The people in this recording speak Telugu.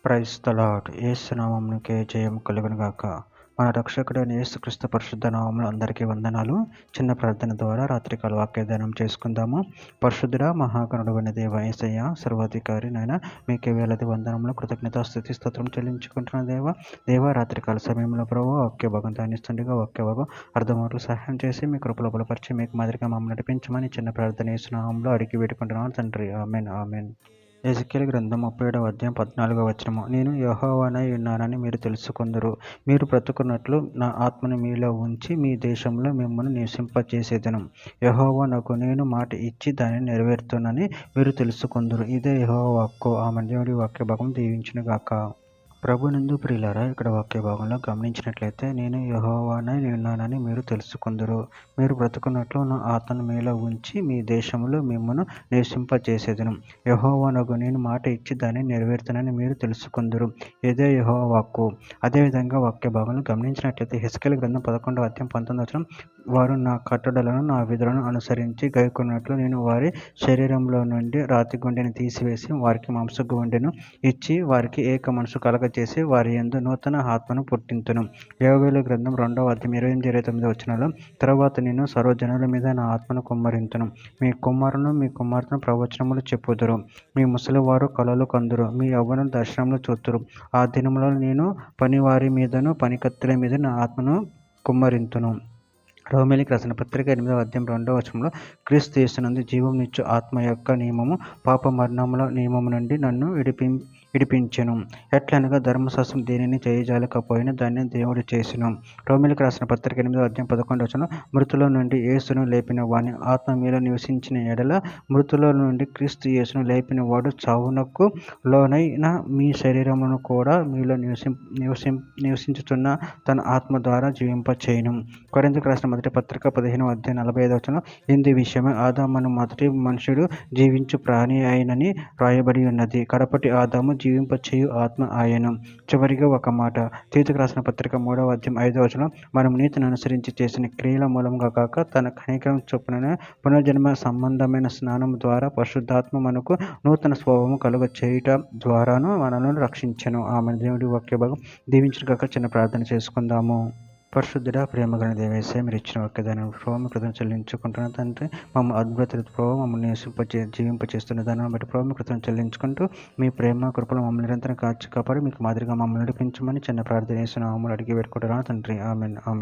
Praise the Lord. యేసు నామమునకే జయం కలుగును గాక. మన రక్షకుడైన యేసుక్రీస్తు పరిశుద్ధ నామములో అందరికీ వందనాలు. చిన్న ప్రార్థన ద్వారా రాత్రికాల వాక్యదానం చేసుకుందాము. పరిశుద్ధుడా మహాగణుడైన దేవ యేసయ్య సర్వాధికారి నాయన మీకే వేలాది వందనములు కృతజ్ఞత స్తుతి స్తోత్రం చెల్లించుకుంటున్న దేవ రాత్రికాల సమయంలో ప్రభు వాక్య భాగం ధ్యానిస్తుండగా వాక్య భాగం అర్ధమాటలు సహాయం చేసి మీ కృపలో బలపరిచి మీకు మాదిరిగా మమ్మల్ని నడిపించమని చిన్న ప్రార్థన యేసు నామములో అడిగి వేడుకుంటున్నాను తండ్రి. Amen amen. ఎజెకియెలు గ్రంథం 37వ అధ్యాయం 14వ వచనము. నేను యెహోవానై ఉన్నానని మీరు తెలుసుకొందురు. మీరు బ్రతుకున్నట్లు నా ఆత్మను మీలో ఉంచి మీ దేశంలో మిమ్మల్ని నివసింపచేసేదను. యెహోవా నాకు నేను మాట ఇచ్చి దానిని నెరవేరుతునని మీరు తెలుసుకొందురు. ఇదే యెహోవా వాక్కు. ఆమె దేవుడి వాక్య భాగం దీవించును గాక. ప్రభునందు ప్రియులారా, ఇక్కడ వాక్య భాగంలో గమనించినట్లయితే నేను యెహోవానై ఉన్నానని మీరు తెలుసుకొందురు. మీరు బ్రతుకున్నట్లు నా ఆత్మను మీలో ఉంచి మీ దేశంలో మిమ్మల్ని నివసింపచేసేదను. యెహోవానగు నేను మాట ఇచ్చి దాన్ని నెరవేరుతానని మీరు తెలుసుకొందురు. ఇదే యెహోవా వాక్కు. అదేవిధంగా వాక్య భాగంలో గమనించినట్లయితే యెహెజ్కేలు గ్రంథం 11వ అధ్యాయం 19వ వచనం. వారు నా కట్టడలను నా విధులను అనుసరించి గైకొన్నట్లు నేను వారి శరీరంలో నుండి రాతి గుండెని తీసివేసి వారికి మాంస గుండెను ఇచ్చి వారికి ఏక మనసు కలగచేసి వారి యందు నూతన ఆత్మను పుట్టింతును. యోవేలు గ్రంథం 2వ అధ్యాయం 28-29 వచనాల్లో తరువాత నేను సర్వజనుల మీద నా ఆత్మను కుమ్మరింతును. మీ కుమార్తెను ప్రవచనములు చెప్పుదురు. మీ ముసలివారు కలలు కందురు. మీ యవ్వనులు దర్శనములు చూతురు. ఆ దినములో నేను పనివారి మీదను పనికత్తెల మీద నా ఆత్మను కుమ్మరింతును. రోమీయులకు రాసిన పత్రిక 8వ అధ్యాయం 2వ వచనంలో క్రీస్తు యేసునందు జీవం నిచ్చు ఆత్మ యొక్క నియమము పాప మరణముల నియమము నుండి నన్ను విడిపించెను. ఎట్లనగా ధర్మశాస్త్రం దేనిని చేయజాలకపోయినా దాన్ని దేవుడు చేసెను. రోమీయులకు రాసిన పత్రిక 8వ అధ్యాయం 11వ వచనం. మృతుల నుండి యేసును లేపిన వాని ఆత్మ మీలో నివసించిన ఎడల మృతుల నుండి క్రీస్తు యేసును లేపిన వాడు చావునకు లోనైన మీ శరీరమును కూడా మీలో నివసించుచున్న తన ఆత్మ ద్వారా జీవింపచేయును. కొరింథీయులకు రాసిన మొదటి పత్రిక 15వ అధ్యాయం 45వ వచనం. ఇందు విషయమై ఆదామును మొదటి మనుషుడు జీవించు ప్రాణి అయినని రాయబడి ఉన్నది. కడపటి ఆదాము జీవింపచేయు ఆత్మ ఆయను. చివరిగా ఒక మాట. తీతుకు రాసిన పత్రిక 3వ అధ్యాయం 5వ వచనం. మనం నీతిని అనుసరించి చేసిన క్రియల మూలంగా కాక తన కనికరం చొప్పున పునర్జన్మ సంబంధమైన స్నానం ద్వారా పరిశుద్ధాత్మ మనకు నూతన స్వభావము కలుగ చేయుట ద్వారాను మనల్ని రక్షించెను. ఆమె దేవుడి వాక్య భాగం దీవించిన కాక చిన్న ప్రార్థన చేసుకుందాము. పరిశుద్ధుడా ప్రేమగల దేవ యేసయ్య, మీరు ఇచ్చిన వాక్యదానం ప్రభావం కృతజ్ఞతలు చెల్లించుకుంటున్న తండ్రి. మమ్మల్ని అద్భుత ప్రభావం మమ్మల్ని జీవింపచేస్తున్న దాన్ని బట్టి ప్రభావం కృతజ్ఞతలు చెల్లించుకుంటూ మీ ప్రేమ కృపలు మమ్మల్ని నిరంతరం కాచి కాపాడి మీకు మాదిరిగా మమ్మల్ని నడిపించమని చిన్న ప్రార్థన చేస్తున్నాము. అడిగి పెట్టుకుంటున్నాను తండ్రి. Amen amen.